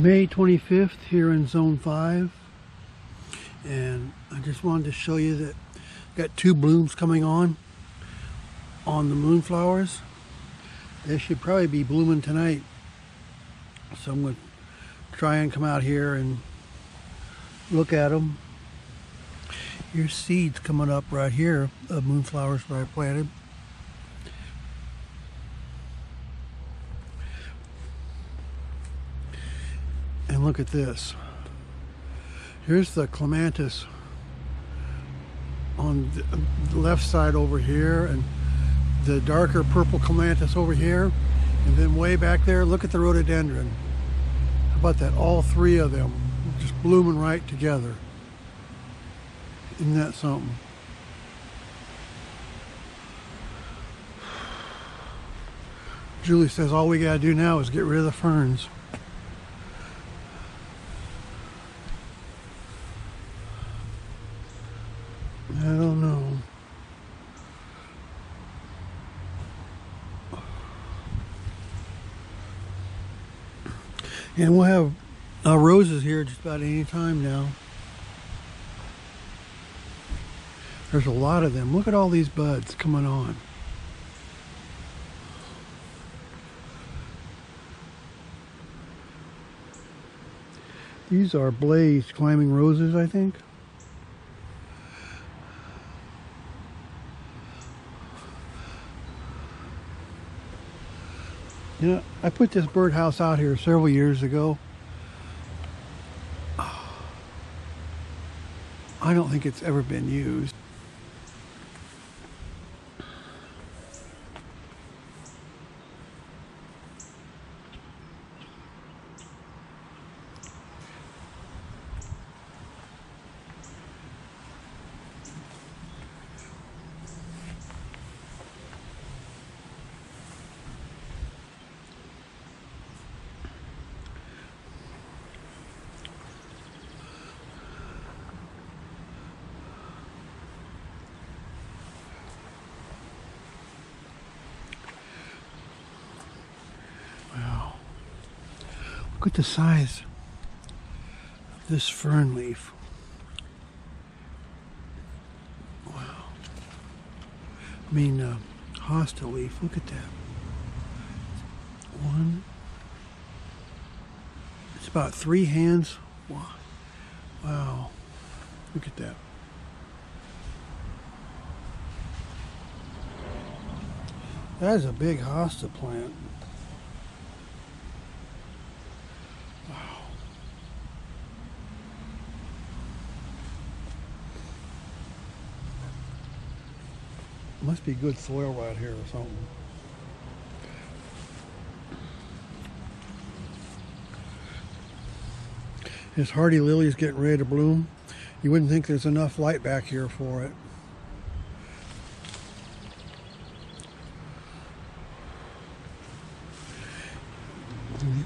May 25th here in Zone 5, and I just wanted to show you that I've got two blooms coming on the moonflowers. They should probably be blooming tonight, so I'm going to try and come out here and look at them. Here's seeds coming up right here of moonflowers that I planted. And look at this. Here's the clematis on the left side over here, and the darker purple clematis over here, and then way back there, look at the rhododendron. How about that? All three of them just blooming right together. Isn't that something? Julie says all we gotta do now is get rid of the ferns. I don't know. And we'll have roses here just about any time now. There's a lot of them. Look at all these buds coming on. These are blazed climbing roses, I think. You know, I put this birdhouse out here several years ago. I don't think it's ever been used. Look at the size of this fern leaf. Wow. I mean, hosta leaf. Look at that. One. It's about 3 hands. Wow. Look at that. That is a big hosta plant. Must be good soil right here or something. This hardy lily is getting ready to bloom. You wouldn't think there's enough light back here for it.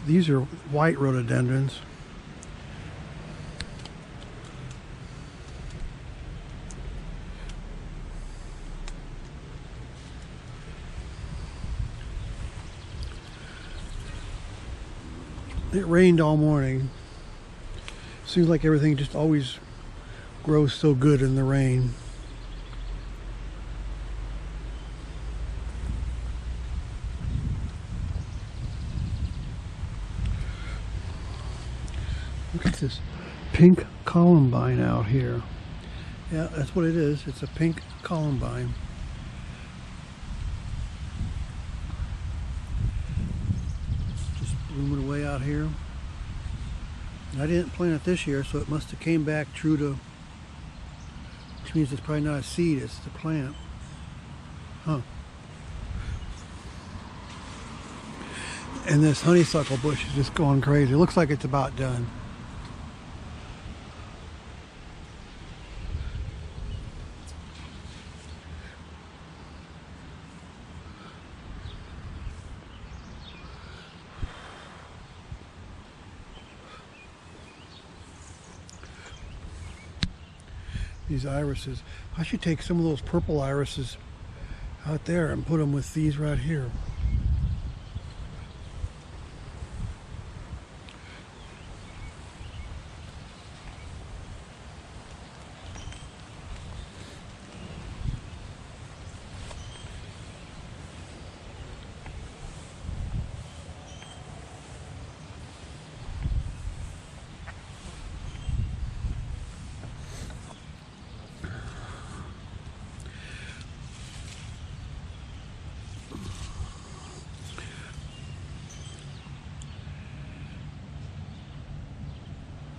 These are white rhododendrons. It rained all morning. Seems like everything just always grows so good in the rain. Look at this pink columbine out here. Yeah, that's what it is. It's a pink columbine. Blooming away out here. I didn't plant it this year, so it must have came back true to, which means it's probably not a seed, it's the plant. Huh. And this honeysuckle bush is just going crazy. It looks like it's about done. These irises. I should take some of those purple irises out there and put them with these right here.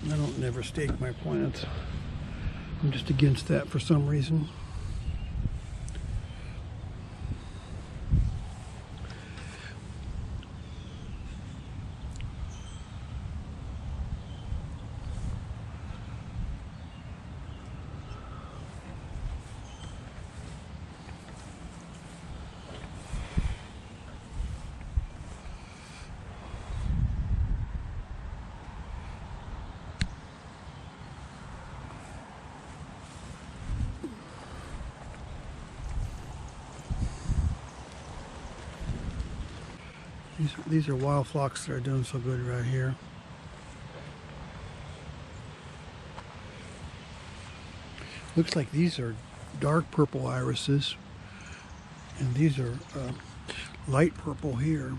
I don't never stake my plants. I'm just against that for some reason. These are wild phlox that are doing so good right here. Looks like these are dark purple irises, and these are light purple here.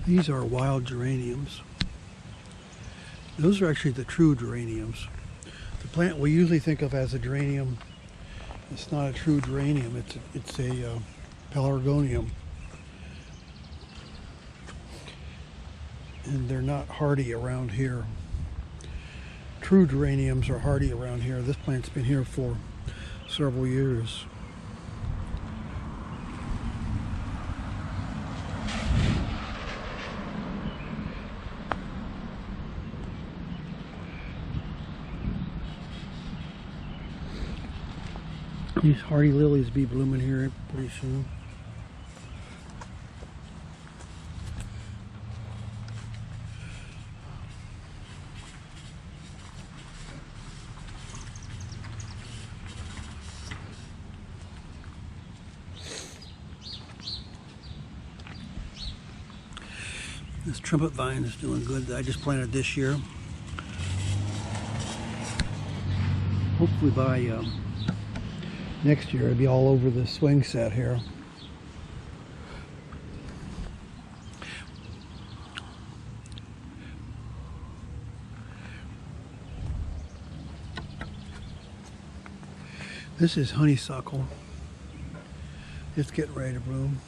These are wild geraniums. Those are actually the true geraniums. The plant we usually think of as a geranium, it's not a true geranium, it's a pelargonium. And they're not hardy around here. True geraniums are hardy around here. This plant's been here for several years. These hardy lilies be blooming here pretty soon. This trumpet vine is doing good. I just planted this year. Hopefully by next year it'll be all over the swing set here. This is honeysuckle. It's getting ready to bloom.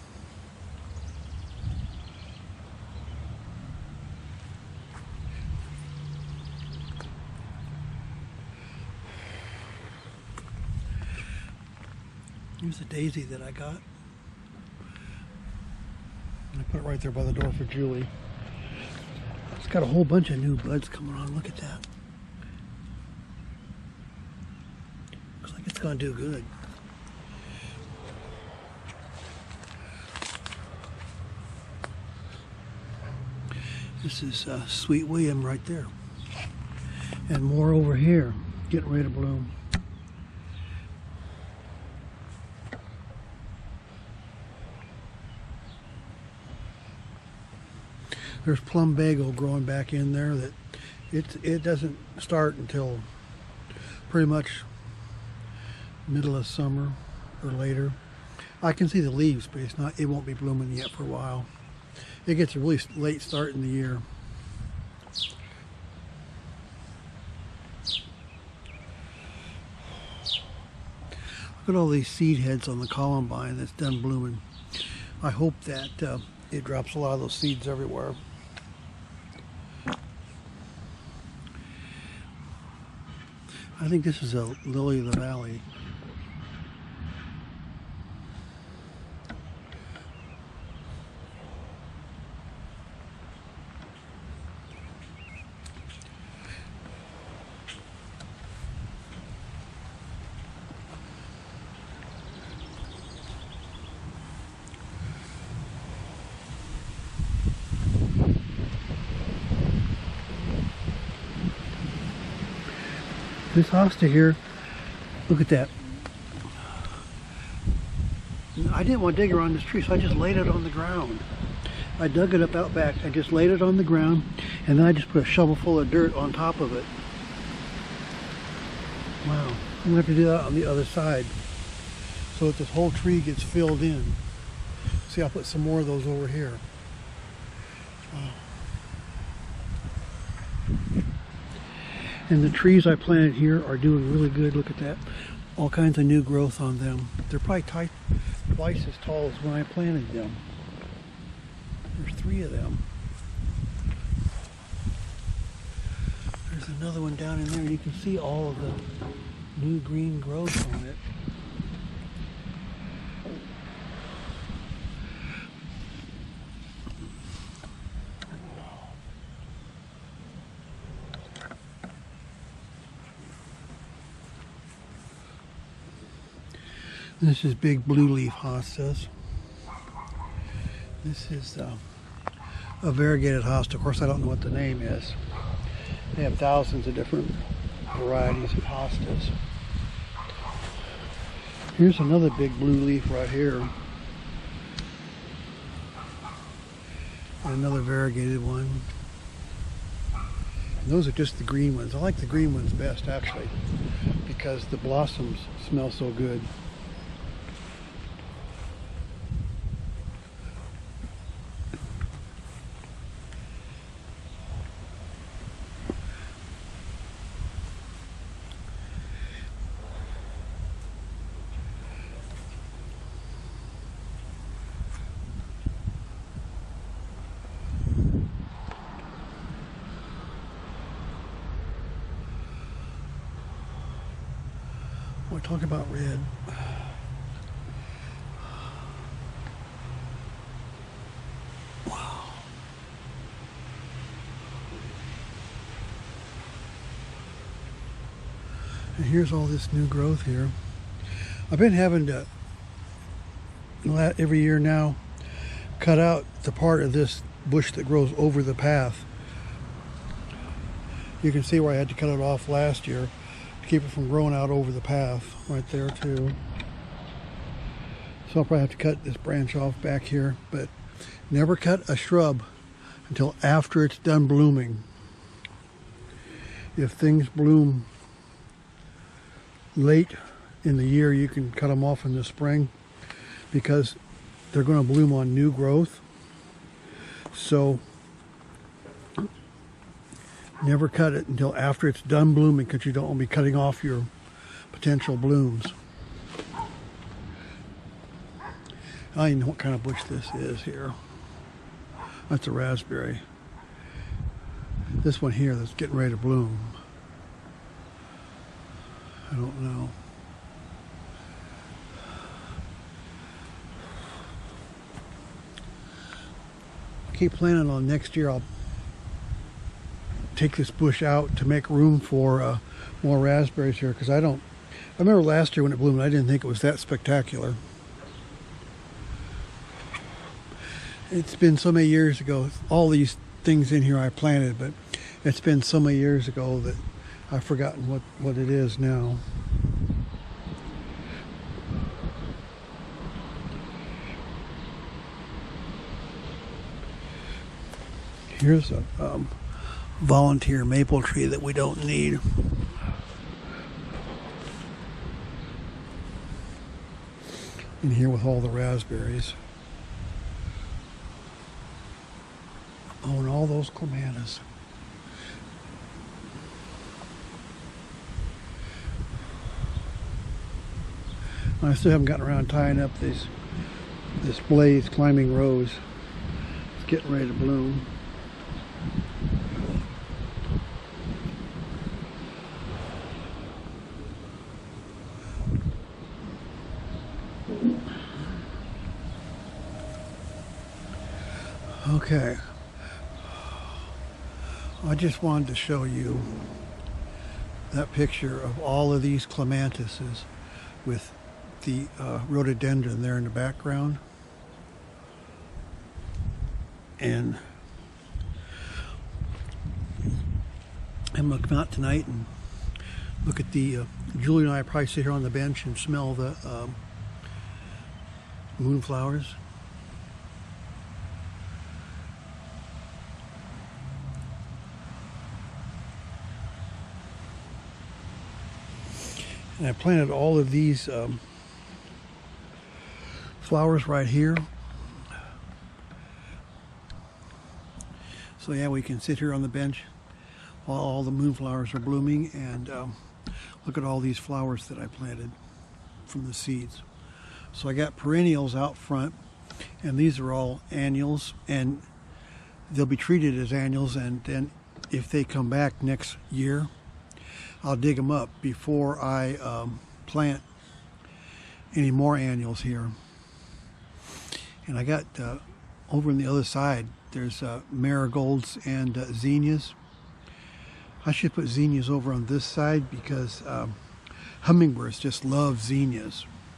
Here's a daisy that I got. I put it right there by the door for Julie. It's got a whole bunch of new buds coming on. Look at that. Looks like it's going to do good. This is Sweet William right there. And more over here, getting ready to bloom. There's plumbago growing back in there that it doesn't start until pretty much middle of summer or later. I can see the leaves, but it won't be blooming yet for a while. It gets a really late start in the year. Look at all these seed heads on the columbine that's done blooming. I hope that it drops a lot of those seeds everywhere. I think this is a lily of the valley. This hosta here, look at that. I didn't want to dig around this tree, so I just laid it on the ground. I dug it up out back. I just laid it on the ground, and then I just put a shovel full of dirt on top of it. Wow. I'm going to have to do that on the other side so that this whole tree gets filled in. See, I'll put some more of those over here. Wow. And the trees I planted here are doing really good. Look at that. All kinds of new growth on them. They're probably twice as tall as when I planted them. There's 3 of them. There's another one down in there, and you can see all of the new green growth on it. This is big blue leaf hostas. This is a variegated hosta. Of course, I don't know what the name is. They have thousands of different varieties of hostas. Here's another big blue leaf right here. And another variegated one. And those are just the green ones. I like the green ones best, actually, because the blossoms smell so good. We're talking about red. Wow. And here's all this new growth here. I've been having to, every year now, cut out the part of this bush that grows over the path. You can see where I had to cut it off last year. Keep it from growing out over the path right there too. So I'll probably have to cut this branch off back here, but never cut a shrub until after it's done blooming. If things bloom late in the year, you can cut them off in the spring because they're going to bloom on new growth. So never cut it until after it's done blooming, because you don't want to be cutting off your potential blooms. I don't even know what kind of bush this is here. That's a raspberry. This one here that's getting ready to bloom, I don't know. I keep planning on next year I'll take this bush out to make room for more raspberries here, because I remember last year when it bloomed, I didn't think it was that spectacular. It's been so many years ago, all these things in here I planted, but it's been so many years ago that I've forgotten what it is now. Here's a volunteer maple tree that we don't need. In here with all the raspberries. Oh, and all those clematis. I still haven't gotten around tying up this blaze climbing rose. It's getting ready to bloom. Okay, I just wanted to show you that picture of all of these clematises with the rhododendron there in the background. And I'm going to come out tonight and Look at the, Julie and I probably sit here on the bench and smell the moonflowers. And I planted all of these flowers right here. So yeah, we can sit here on the bench while all the moonflowers are blooming and look at all these flowers that I planted from the seeds. So I got perennials out front, and these are all annuals, and they'll be treated as annuals, and then if they come back next year, I'll dig them up before I plant any more annuals here. And I got over on the other side, there's marigolds and zinnias. I should put zinnias over on this side because hummingbirds just love zinnias.